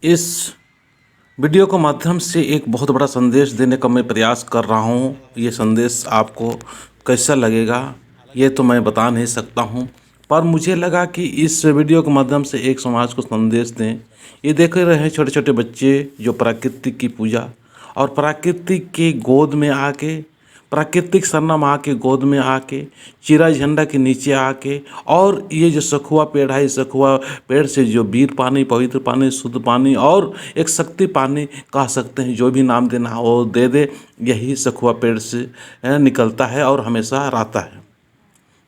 इस वीडियो के माध्यम से एक बहुत बड़ा संदेश देने का मैं प्रयास कर रहा हूँ। ये संदेश आपको कैसा लगेगा ये तो मैं बता नहीं सकता हूँ, पर मुझे लगा कि इस वीडियो के माध्यम से एक समाज को संदेश दें। ये देख रहे हैं छोटे छोटे बच्चे जो प्राकृतिक की पूजा और प्राकृतिक के गोद में आके, प्राकृतिक सरना माँ के गोद में आके, चिरा झंडा के नीचे आके, और ये जो सखुआ पेड़ है, इस सखुआ पेड़ से जो वीर पानी, पवित्र पानी, शुद्ध पानी और एक शक्ति पानी कह सकते हैं, जो भी नाम देना हो वो दे दे, यही सखुआ पेड़ से निकलता है और हमेशा रहता है।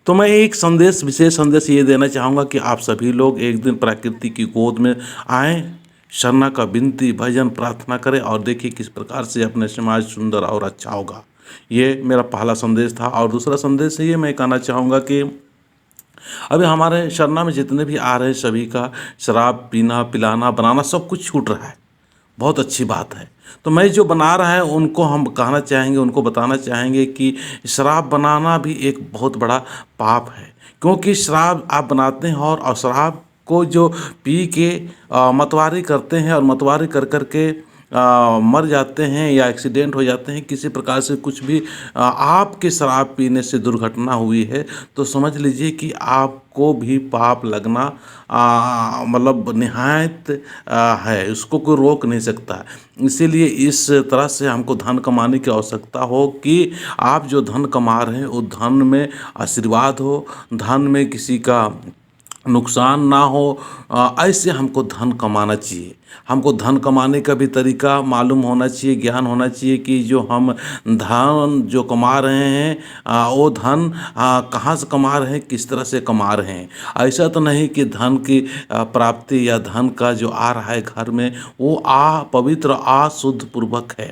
तो मैं एक संदेश, विशेष संदेश ये देना चाहूँगा कि आप सभी लोग एक दिन प्रकृति की गोद में आएँ, शरणा का विनती, भजन, प्रार्थना करें और देखिए किस प्रकार से अपने समाज सुंदर और अच्छा होगा। ये मेरा पहला संदेश था। और दूसरा संदेश ये मैं कहना चाहूँगा कि अभी हमारे शरणा में जितने भी आ रहे हैं सभी का शराब पीना, पिलाना, बनाना सब कुछ छूट रहा है। बहुत अच्छी बात है। तो मैं जो बना रहा है उनको हम कहना चाहेंगे, उनको बताना चाहेंगे कि शराब बनाना भी एक बहुत बड़ा पाप है, क्योंकि शराब आप बनाते हैं और शराब को जो पी के मतवारी करते हैं और मतवारी कर कर के मर जाते हैं या एक्सीडेंट हो जाते हैं, किसी प्रकार से कुछ भी आपके शराब पीने से दुर्घटना हुई है, तो समझ लीजिए कि आपको भी पाप लगना मतलब निहायत है, उसको कोई रोक नहीं सकता। इसीलिए इस तरह से हमको धन कमाने की आवश्यकता हो कि आप जो धन कमा रहे हैं वो धन में आशीर्वाद हो, धन में किसी का नुकसान ना हो, ऐसे हमको धन कमाना चाहिए। हमको धन कमाने का भी तरीका मालूम होना चाहिए, ज्ञान होना चाहिए कि जो हम धन जो कमा रहे हैं वो धन कहाँ से कमा रहे हैं, किस तरह से कमा रहे हैं। ऐसा तो नहीं कि धन की प्राप्ति या धन का जो आ रहा है घर में वो पवित्र अशुद्ध पूर्वक है।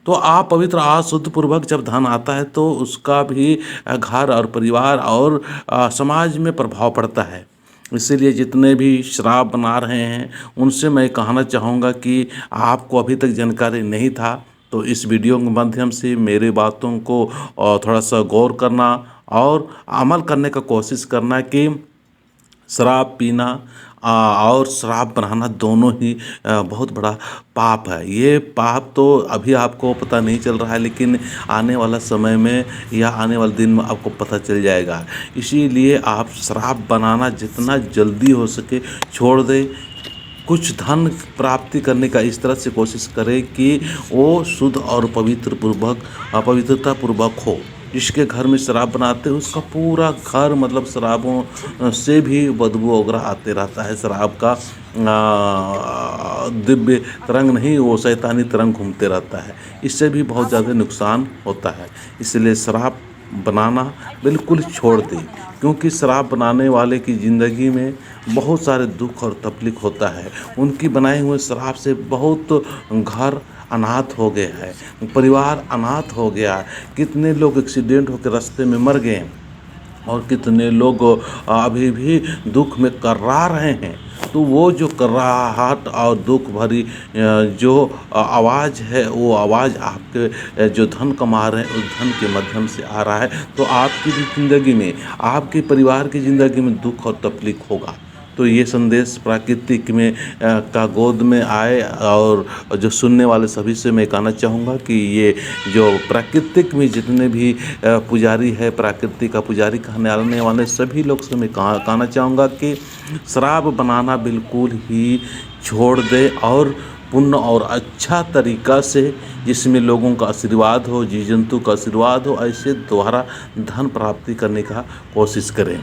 तो पवित्र अशुद्ध पूर्वक जब धन आता है तो उसका भी घर और परिवार और समाज में प्रभाव पड़ता है। इसीलिए जितने भी शराब बना रहे हैं उनसे मैं कहना चाहूँगा कि आपको अभी तक जानकारी नहीं था तो इस वीडियो के माध्यम से मेरे बातों को थोड़ा सा गौर करना और अमल करने का कोशिश करना कि शराब पीना और शराब बनाना दोनों ही बहुत बड़ा पाप है। ये पाप तो अभी आपको पता नहीं चल रहा है, लेकिन आने वाला समय में या आने वाले दिन में आपको पता चल जाएगा। इसीलिए आप शराब बनाना जितना जल्दी हो सके छोड़ दें। कुछ धन प्राप्ति करने का इस तरह से कोशिश करें कि वो शुद्ध और पवित्रता पूर्वक हो। जिसके घर में शराब बनाते हैं उसका पूरा घर मतलब शराबों से भी बदबू वगैरह आते रहता है। शराब का दिव्य तरंग नहीं, वो शैतानी तरंग घूमते रहता है। इससे भी बहुत ज़्यादा नुकसान होता है। इसलिए शराब बनाना बिल्कुल छोड़ दें, क्योंकि शराब बनाने वाले की ज़िंदगी में बहुत सारे दुख और तकलीफ होता है। उनकी बनाए हुए शराब से बहुत घर अनाथ हो गए हैं, परिवार अनाथ हो गया। कितने लोग एक्सीडेंट होकर रास्ते में मर गए और कितने लोग अभी भी दुख में कर्रा रहे हैं। तो वो जो कर्राहट और दुख भरी जो आवाज़ है, वो आवाज़ आपके जो धन कमा रहे हैं उस धन के माध्यम से आ रहा है। तो आपकी भी ज़िंदगी में, आपके परिवार की ज़िंदगी में दुख और तकलीफ होगा। तो ये संदेश प्राकृतिक में का गोद में आए और जो सुनने वाले सभी से मैं कहना चाहूँगा कि ये जो प्राकृतिक में जितने भी पुजारी है, प्राकृतिक का पुजारी कहने आने वाले सभी लोग से मैं कहना चाहूँगा कि शराब बनाना बिल्कुल ही छोड़ दे और पुण्य और अच्छा तरीका से जिसमें लोगों का आशीर्वाद हो, जीव जंतु का आशीर्वाद हो, ऐसे द्वारा धन प्राप्ति करने का कोशिश करें।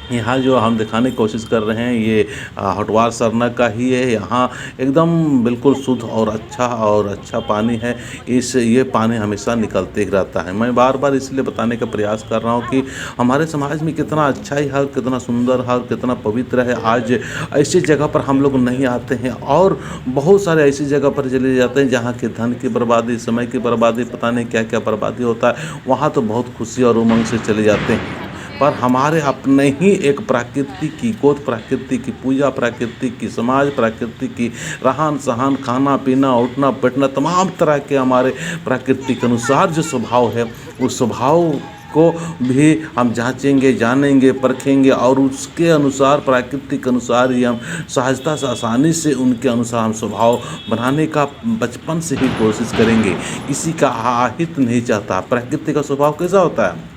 यहाँ जो हम दिखाने की कोशिश कर रहे हैं ये हटवार सरना का ही है। यहाँ एकदम बिल्कुल शुद्ध और अच्छा पानी है। ये पानी हमेशा निकलते ही रहता है। मैं बार बार इसलिए बताने का प्रयास कर रहा हूँ कि हमारे समाज में कितना अच्छा है, कितना सुंदर है, कितना पवित्र है। आज ऐसी जगह पर हम लोग नहीं आते हैं और बहुत सारे ऐसी जगह पर चले जाते हैं जहाँ के धन की बर्बादी, समय की बर्बादी, पता नहीं क्या क्या बर्बादी होता है। वहाँ तो बहुत खुशी और उमंग से चले जाते हैं, पर हमारे अपने ही एक प्रकृति की गोद, प्रकृति की पूजा, प्रकृति की समाज, प्रकृति की रहन सहन, खाना पीना, उठना बैठना, तमाम तरह के हमारे प्रकृति के अनुसार जो स्वभाव है उस स्वभाव को भी हम जांचेंगे, जानेंगे, परखेंगे और उसके अनुसार, प्राकृतिक के अनुसार ही हम सहजता से, आसानी से उनके अनुसार हम स्वभाव बनाने का बचपन से ही कोशिश करेंगे। किसी का अहित नहीं चाहता। प्रकृति का स्वभाव कैसा होता है?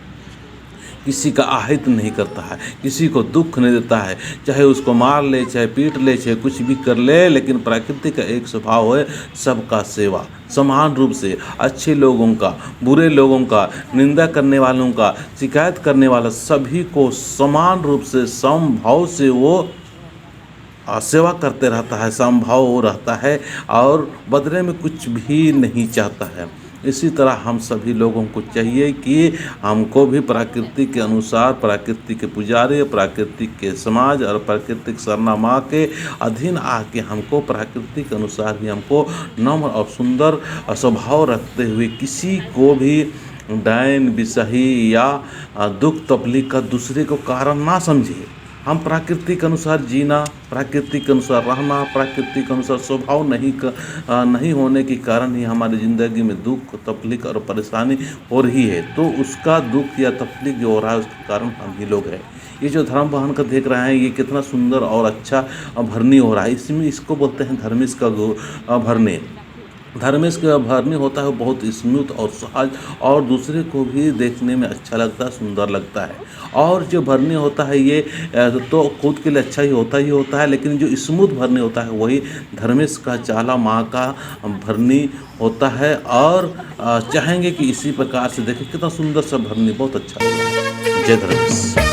किसी का अहित नहीं करता है, किसी को दुख नहीं देता है, चाहे उसको मार ले, चाहे पीट ले, चाहे कुछ भी कर ले, लेकिन प्रकृति का एक स्वभाव है सबका सेवा। समान रूप से अच्छे लोगों का, बुरे लोगों का, निंदा करने वालों का, शिकायत करने वाला, सभी को समान रूप से समभाव से वो सेवा करते रहता है, समभाव वो रहता है और बदले में कुछ भी नहीं चाहता है। इसी तरह हम सभी लोगों को चाहिए कि हमको भी प्रकृति के अनुसार, प्रकृति के पुजारी, प्रकृति के समाज और प्राकृतिक सरना माँ के अधीन आके हमको प्रकृति के अनुसार ही हमको नम्र और सुंदर स्वभाव रखते हुए किसी को भी डायन, बिसही या दुख तकलीफ का दूसरे को कारण ना समझे। हम प्रकृति के अनुसार जीना, प्रकृति के अनुसार रहना, प्रकृति के अनुसार स्वभाव नहीं होने के कारण ही हमारी ज़िंदगी में दुख, तकलीफ और परेशानी हो रही है। तो उसका दुख या तकलीफ जो हो रहा है उसके कारण हम ही लोग हैं। ये जो धर्म बहन का देख रहे हैं ये कितना सुंदर और अच्छा भरनी हो रहा है। इसमें इसको बोलते हैं धर्मेश का भरने। धर्मेश का भरनी होता है बहुत स्मूथ और सहज और दूसरे को भी देखने में अच्छा लगता है, सुंदर लगता है। और जो भरनी होता है ये तो खुद के लिए अच्छा ही होता है, लेकिन जो स्मूथ भरनी होता है वही धर्मेश का चाला माँ का भरनी होता है। और चाहेंगे कि इसी प्रकार से देखें कितना सुंदर सा भरनी, बहुत अच्छा लगता है। जय धर्मेश।